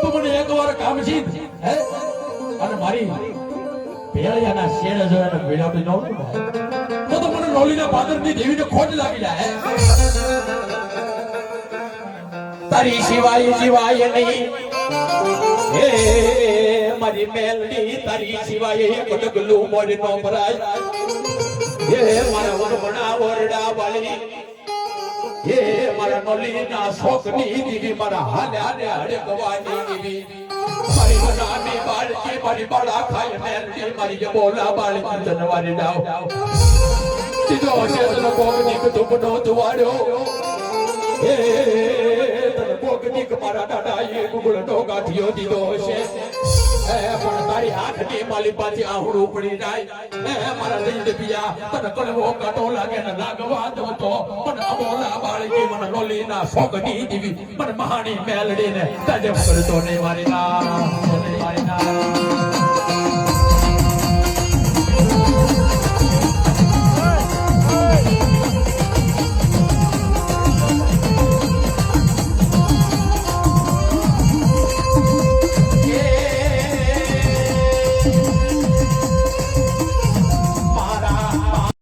તું મને એકવાર કામ સીધ હે અને મારી ભેળિયાના શેડે જોઈને ભેળાવતી ન હોય તો મને લોલીના પાદરની દેવીને ખોટ લાગી જાય તારી સિવાય જીવાય નહીં હે મારી મેલડી તારી સિવાય એક ડગલું મોઢ નો ભરાય હે મારા વરમણા વરડા વાળી હે મારા નોલીના શોકની દીવી મારા હાલે હાલે હડે ગવાની દીવી મારી બનાની બાળકી મારી બાળા ખાય મેલડી મારી જે બોલા બાળકી જનવારી ડાવ દીધો હશે તને કોકની કુટુંબનો દુવાડ્યો હે તને કોકની મારા દાદાએ ગુગળનો ગાંઠિયો દીધો હશે પણ તારી હાથની માલી પાછી આહુડ ઉપડી જાય મારા દિલ પિયા તને કલવો કાટો લાગે ને લાગવા દો તો મને અમોલા બાળકી મને લોલીના શોકની દીવી મને મહાણી મેલડીને તજબ કરતો નહીં મારી ના